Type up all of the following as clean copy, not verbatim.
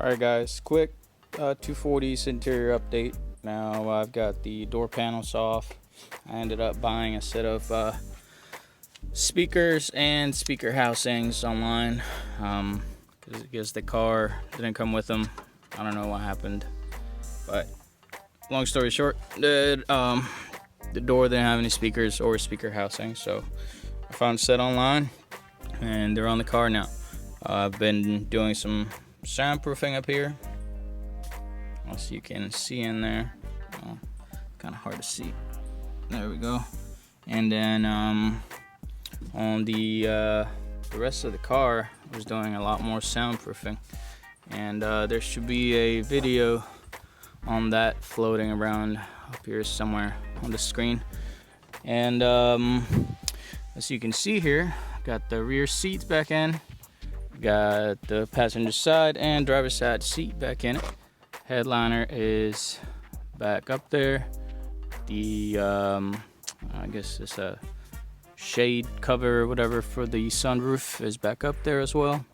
Alright guys, quick 240's interior update. Now I've got the door panels off. I ended up buying a set of speakers and speaker housings online because the car didn't come with them. I don't know what happened, but long story short, the door didn't have any speakers or speaker housing, so I found a set online and they're on the car now. I've been doing some soundproofing up here, as you can see in there. Kind of hard to see. There we go. And then on the rest of the car, I was doing a lot more soundproofing, and there should be a video on that floating around up here somewhere on the screen. And as you can see here, got the rear seats back in, got the passenger side and driver's side seat back in it. Headliner is back up there. The I guess it's a shade cover or whatever for the sunroof is back up there as well.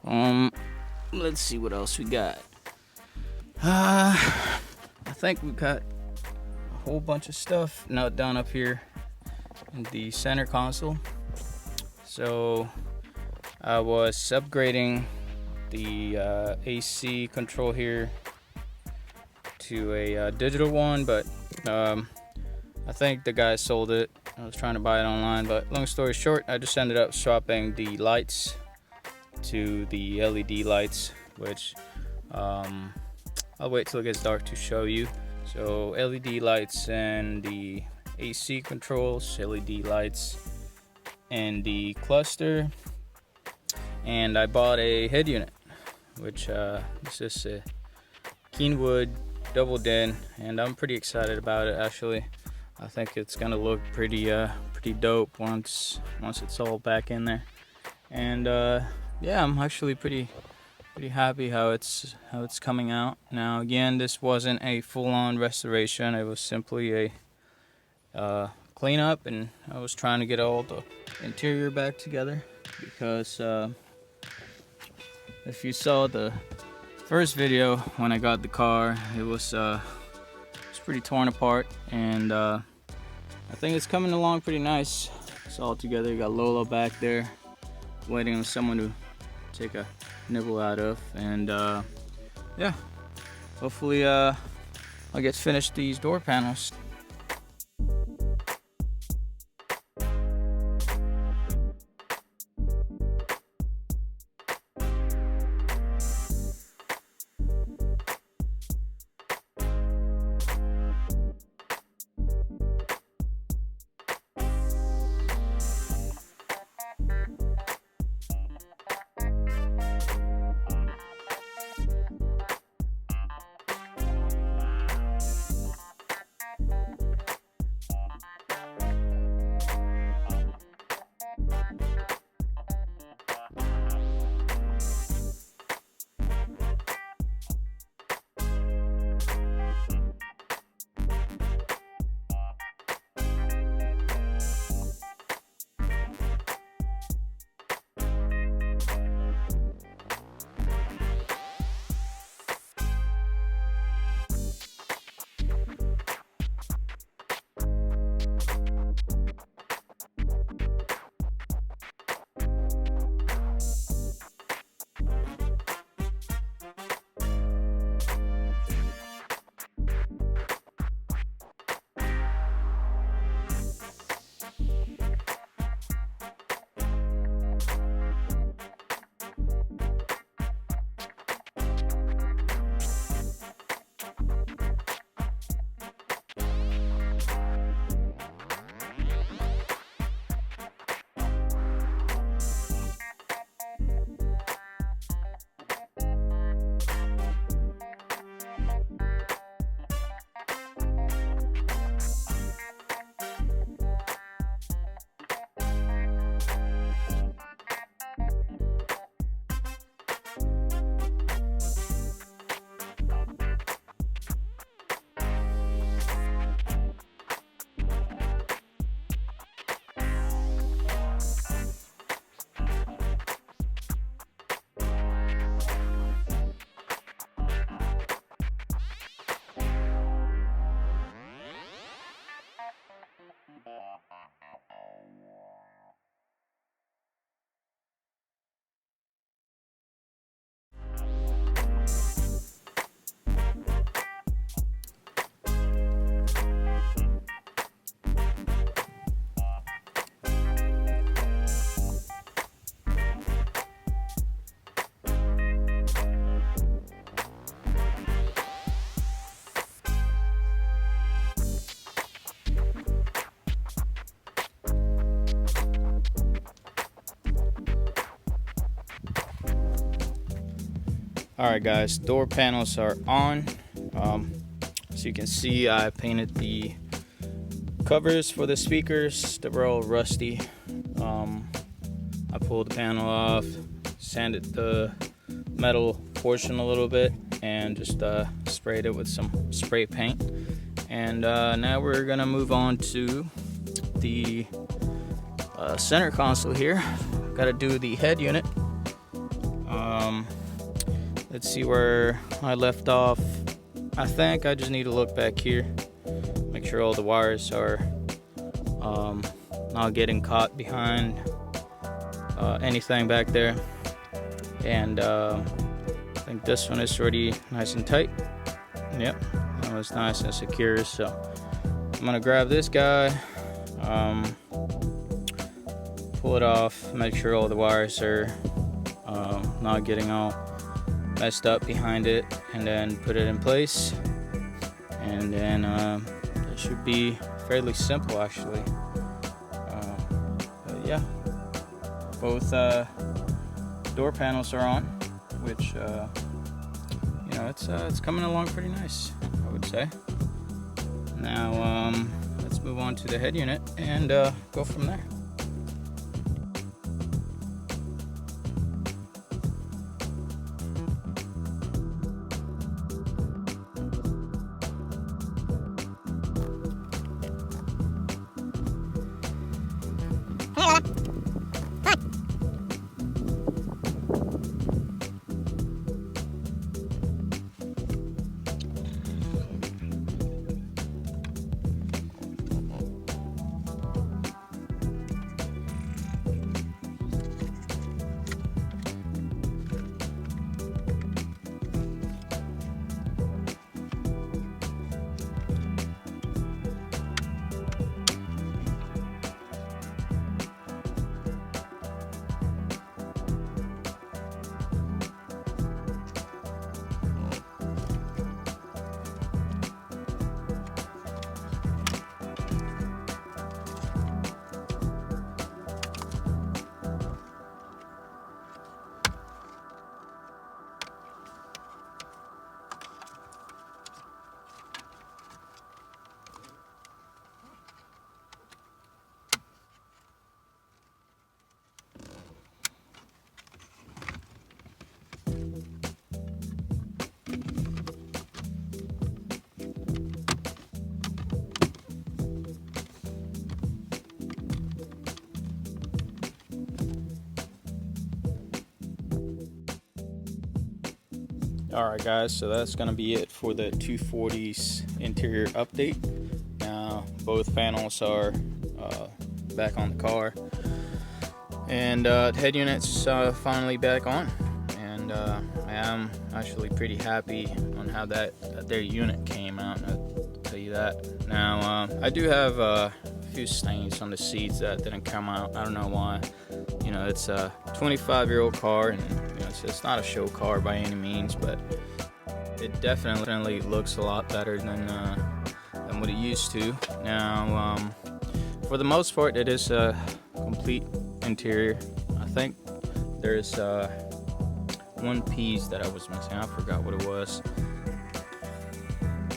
Let's see what else we got. I think we got a whole bunch of stuff now done up here in the center console. So I was upgrading the AC control here to a digital one, but I think the guy sold it. I was trying to buy it online, but long story short, I just ended up swapping the lights to the LED lights, which I'll wait till it gets dark to show you. So LED lights and the AC controls, LED lights and the cluster, and I bought a head unit, which this is a Keenwood double din, and I'm pretty excited about it. Actually, I think it's gonna look pretty dope once it's all back in there. And yeah, I'm actually pretty happy how it's coming out. Now again, this wasn't a full-on restoration. It was simply a cleanup, and I was trying to get all the interior back together because if you saw the first video when I got the car, it was pretty torn apart, and I think it's coming along pretty nice. It's all together. You got Lola back there waiting on someone to take a nibble out of, and yeah, hopefully I'll get finished these door panels. Alright guys, door panels are on. As you can see, I painted the covers for the speakers. They were all rusty. I pulled the panel off, sanded the metal portion a little bit, and just sprayed it with some spray paint. And now we're gonna move on to the center console here. Gotta do the head unit. Let's see where I left off. I think I just need to look back here, make sure all the wires are not getting caught behind anything back there. And I think this one is already nice and tight. Yep, that was nice and secure. So I'm gonna grab this guy, pull it off, make sure all the wires are not getting all messed up behind it, and then put it in place. And then it should be fairly simple actually. But yeah, both door panels are on, which you know, it's coming along pretty nice, I would say. Now let's move on to the head unit and go from there. Alright guys, so that's going to be it for the 240's interior update. Now both panels are back on the car, and the head unit's finally back on, and I am actually pretty happy on how their unit came out, I'll tell you that. Now I do have a few stains on the seats that didn't come out. I don't know why. You know, it's a 25-year-old car, and you know, it's not a show car by any means, but it definitely looks a lot better than what it used to. Now, for the most part, it is a complete interior. I think there's one piece that I was missing. I forgot what it was.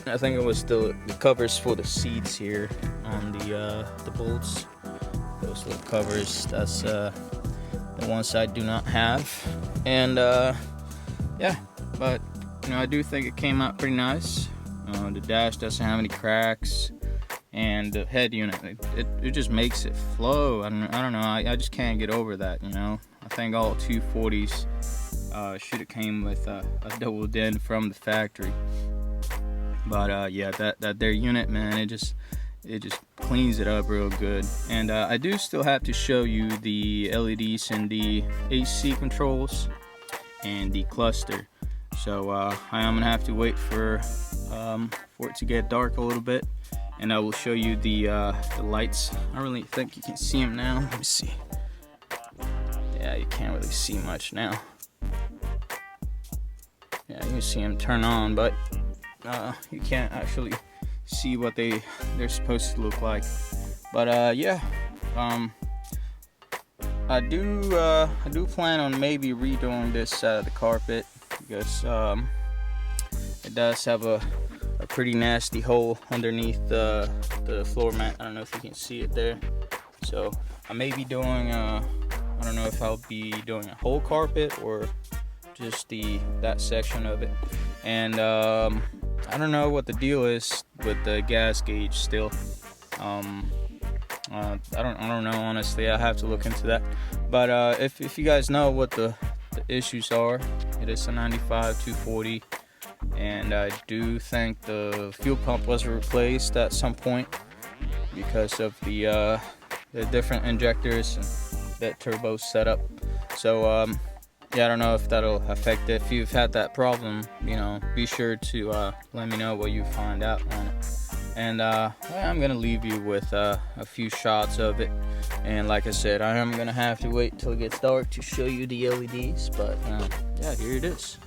I think it was the covers for the seats here on the bolts. Those little covers. That's the ones I do not have. And yeah, but you know, I do think it came out pretty nice. The dash doesn't have any cracks, and the head unit, it just makes it flow. I don't know. I just can't get over that. You know, I think all 240s should have came with a double din from the factory. But yeah, that their unit, man, it just cleans it up real good. And I do still have to show you the LEDs and the AC controls and the cluster. So I am gonna have to wait for it to get dark a little bit, and I will show you the lights. I really think you can see them now. Let me see. Yeah, you can't really see much now. Yeah, you can see them turn on, but you can't actually see what they're supposed to look like. But yeah, I do plan on maybe redoing this side of the carpet. because it does have a pretty nasty hole underneath the floor mat. I don't know if you can see it there. So I may be doing I don't know if I'll be doing a whole carpet or just that section of it. And I don't know what the deal is with the gas gauge still. I don't know, honestly. I have to look into that. But if you guys know what the issues are, it is a 95 240, and I do think the fuel pump was replaced at some point because of the different injectors and that turbo setup. So yeah, I don't know if that'll affect it. If you've had that problem, you know, be sure to let me know what you find out on it. And I'm gonna leave you with a few shots of it. And like I said, I am gonna have to wait till it gets dark to show you the LEDs. But yeah, here it is.